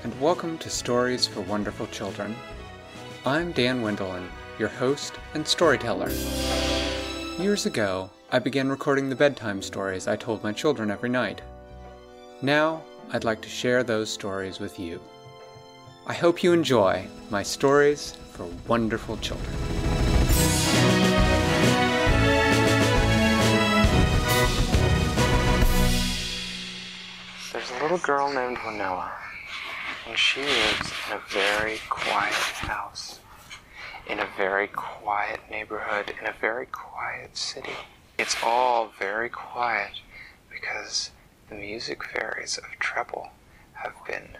and welcome to Stories for Wonderful Children. I'm Dan Wendelin, your host and storyteller. Years ago, I began recording the bedtime stories I told my children every night. Now, I'd like to share those stories with you. I hope you enjoy my Stories for Wonderful Children. There's a little girl named Winella, and she lives in a very quiet house, in a very quiet neighborhood, in a very quiet city. It's all very quiet because the music fairies of Treble have been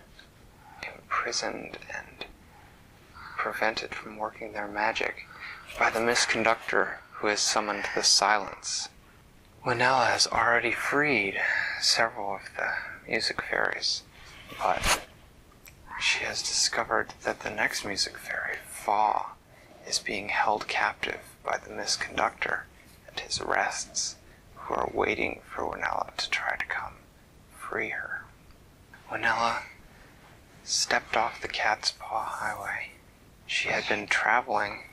imprisoned and prevented from working their magic by the Misconductor who has summoned the silence. Winella has already freed several of the music fairies, but she has discovered that the next music fairy, Fa, is being held captive by the Misconductor and his rests, who are waiting for Winella to try to come free her. Winella stepped off the Cat's Paw Highway. She had been traveling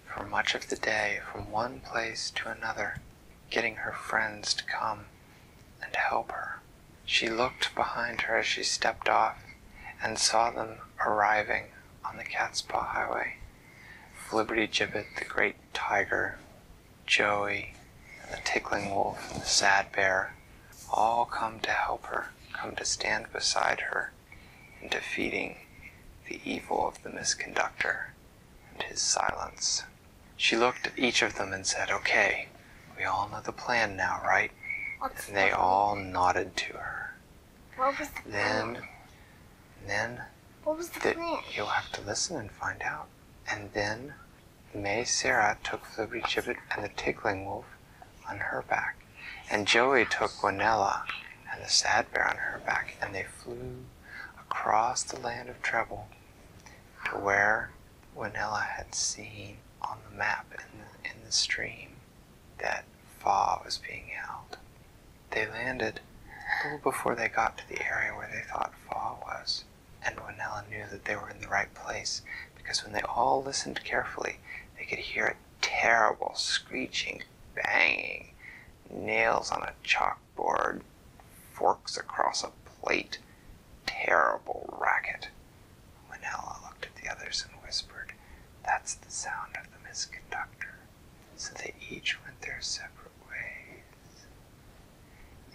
for much of the day from one place to another, getting her friends to come and help her. She looked behind her as she stepped off and saw them arriving on the Cat's Paw Highway. Flibberty-Gibbet, the great tiger, Joey, and the tickling wolf, and the sad bear, all come to help her, come to stand beside her in defeating the evil of the Misconductor and his silence. She looked at each of them and said, "Okay, we all know the plan now, right?" And they all nodded to her. What was the plan? Then What was the plan? You'll have to listen and find out. And then May Sarah took Flibberty-Gibbet and the tickling wolf on her back, and Joey took Winella and the sad bear on her back, and they flew across the land of Treble to where Winella had seen on the map in the stream that Fa was being held. They landed a little before they got to the area where they thought Fa was, and Winella knew that they were in the right place, because when they all listened carefully, they could hear a terrible screeching, banging, nails on a chalkboard, forks across a plate, terrible racket. Winella looked at the others and whispered, "That's the sound of the Misconductor." So they each went their separate ways,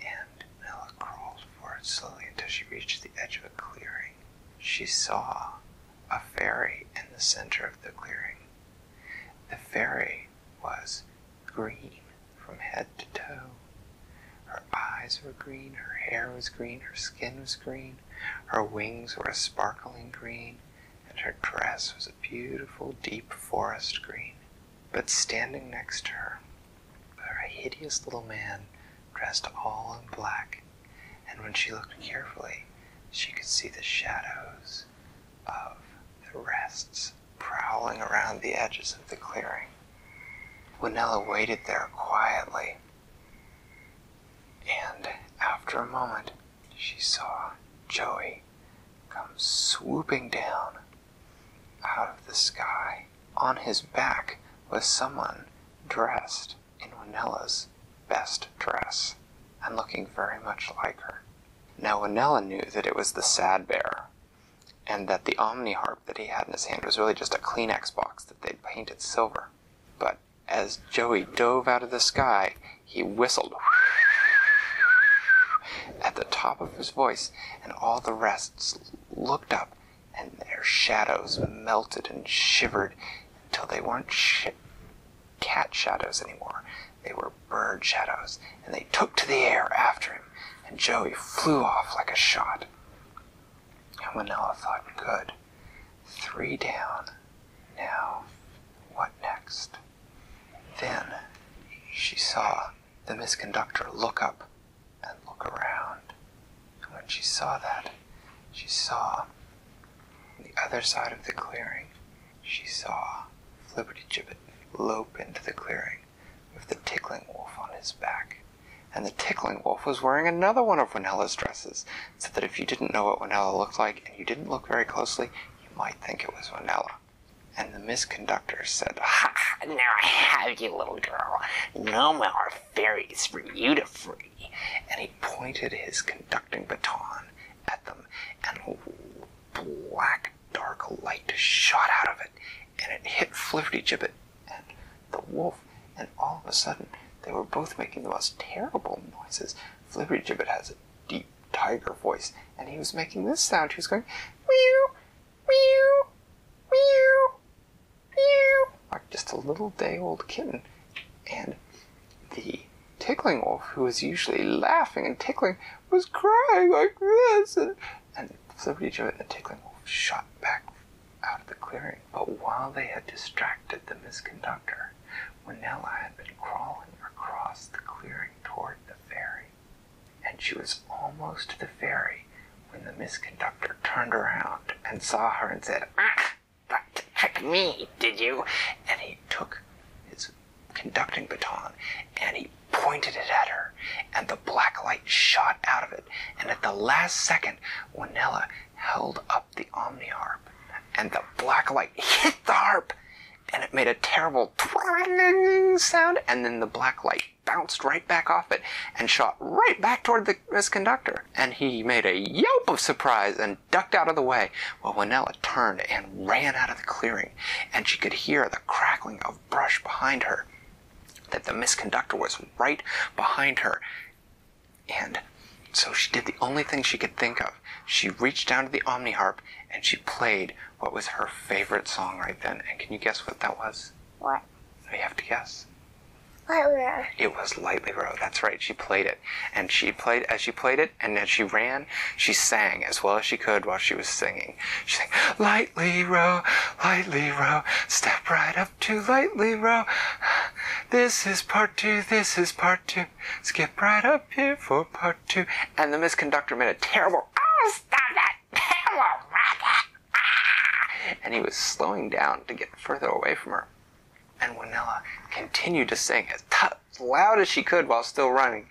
and Winella crawled forward slowly until she reached the edge of a clearing. She saw a fairy in the center of the clearing. The fairy was green from head to toe. Her eyes were green, her hair was green, her skin was green, her wings were a sparkling green, and her dress was a beautiful deep forest green. But standing next to her was a hideous little man dressed all in black, and when she looked carefully, she could see the shadows of the rests prowling around the edges of the clearing. Winella waited there quietly, and after a moment, she saw Joey come swooping down out of the sky. On his back was someone dressed in Winella's best dress, and looking very much like her. Now Winella knew that it was the sad bear, and that the omni-harp that he had in his hand was really just a Kleenex box that they'd painted silver. But as Joey dove out of the sky, he whistled at the top of his voice, and all the rests looked up, and their shadows melted and shivered until they weren't cat shadows anymore. They were bird shadows, and they took to the air after him, and Joey flew off like a shot. And Winella thought, good, 3 down. Now, what next? Then she saw the Misconductor look up and look around. And when she saw that, she saw on the other side of the clearing, she saw Flibberty-Gibbet lope into the clearing with the tickling wolf on his back. And the tickling wolf was wearing another one of Winella's dresses, so that if you didn't know what Winella looked like and you didn't look very closely, you might think it was Winella. And the Misconductor said, "Ha! Now I have you, little girl. No more fairies for you to free." And he pointed his conducting baton at them, and a black, dark light shot out of it, and it hit Flibbertigibbet and the wolf, and all of a sudden they were both making the most terrible noises. Flibbertigibbet has a deep tiger voice, and he was making this sound. He was going, meow, meow, meow, meow, like just a little day-old kitten. And the tickling wolf, who was usually laughing and tickling, was crying like this. And Flibbertigibbet and the tickling wolf shot back out of the clearing. But while they had distracted the Misconductor, Winella had been crawling across the clearing toward the fairy. And she was almost to the fairy when the Misconductor turned around and saw her and said, "Ah, thought to trick me, did you?" And he took his conducting baton and he pointed it at her, and the black light shot out of it, and at the last second Winella held up the omniharp, and the black light hit the harp, and it made a terrible twanging sound, and then the black light bounced right back off it and shot right back toward the Misconductor, and he made a yelp of surprise and ducked out of the way, while Winella turned and ran out of the clearing, and she could hear the crackling of brush behind her, that the Misconductor was right behind her. And so she did the only thing she could think of. She reached down to the omniharp and she played what was her favorite song right then. And can you guess what that was? What? You have to guess. Lightly. It was Lightly Row. That's right. She played it. And she played, as she played it, and as she ran, she sang as well as she could while she was singing. She sang, lightly row, step right up to lightly row. This is part two, this is part two. Skip right up here for part two. And the Misconductor made a terrible, "Oh, stop that! Hello, rabbit!" and he was slowing down to get further away from her. And Winella continued to sing as loud as she could while still running.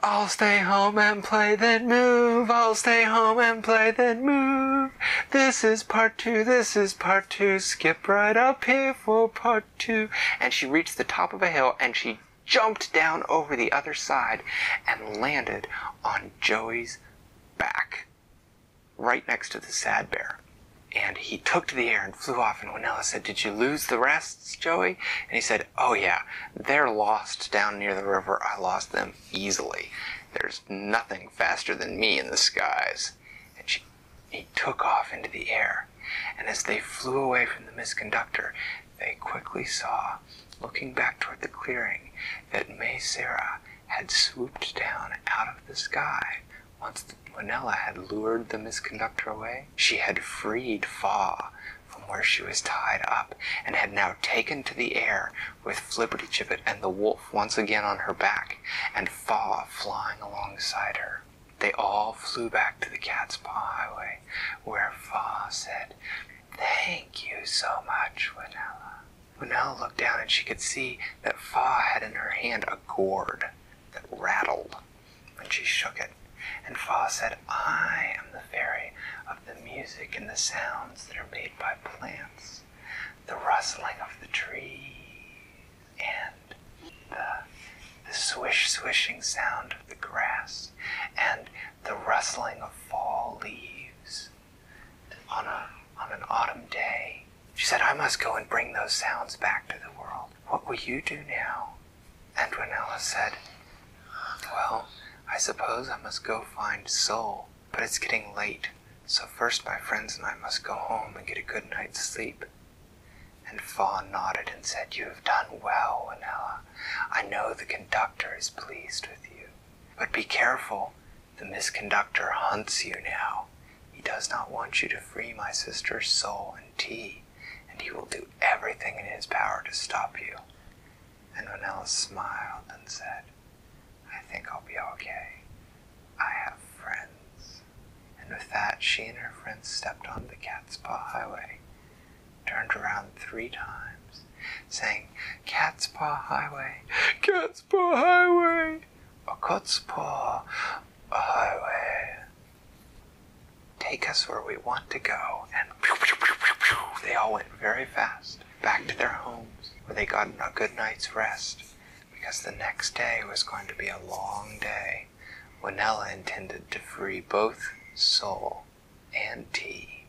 I'll stay home and play, then move. I'll stay home and play, then move. This is part two, this is part two. Skip right up here for part two. And she reached the top of a hill and she jumped down over the other side and landed on Joey's back, right next to the sad bear. And he took to the air and flew off, and Winella said, "Did you lose the rests, Joey?" And he said, "Oh yeah, they're lost down near the river. I lost them easily. There's nothing faster than me in the skies." And he took off into the air. And as they flew away from the Misconductor, they quickly saw, looking back toward the clearing, that Sarah had swooped down out of the sky. Once Winella had lured the Misconductor away, she had freed Fa from where she was tied up, and had now taken to the air with Flibbertigibbet and the wolf once again on her back, and Fa flying alongside her. They all flew back to the Cat's Paw Highway, where Fa said, "Thank you so much, Winella." Winella looked down and she could see that Fa had in her hand a gourd that rattled when she shook it. And Fa said, "I am the fairy of the music and the sounds that are made by plants, the rustling of the trees, and the swish-swishing sound of the grass, and the rustling of fall leaves on an autumn day." She said, "I must go and bring those sounds back to the world. What will you do now?" And Winella said, "Well, I suppose I must go find Soul, but it's getting late, so first my friends and I must go home and get a good night's sleep." And Fa nodded and said, "You have done well, Winella. I know the conductor is pleased with you. But be careful, the Misconductor hunts you now. He does not want you to free my sister's Soul and Tea, and he will do everything in his power to stop you." And Winella smiled and said, "I think I'll be okay. I have friends." And with that, she and her friends stepped on the Cat's Paw Highway, turned around 3 times, saying, Cat's Paw Highway, Cat's Paw Highway, a Cat's Paw Highway. Take us where we want to go. And pew, pew, pew, pew, pew, they all went very fast back to their homes, where they got a good night's rest, because the next day was going to be a long day. Winella intended to free both Soul and Tea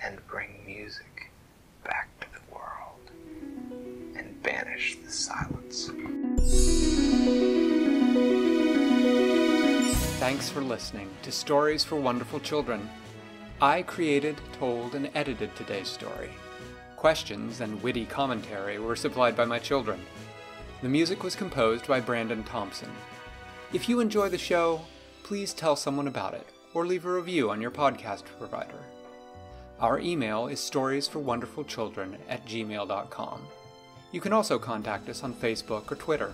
and bring music back to the world and banish the silence. Thanks for listening to Stories for Wonderful Children. I created, told, and edited today's story. Questions and witty commentary were supplied by my children. The music was composed by Brandon Thompson. If you enjoy the show, please tell someone about it, or leave a review on your podcast provider. Our email is storiesforwonderfulchildren@gmail.com. You can also contact us on Facebook or Twitter.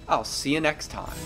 I'll see you next time.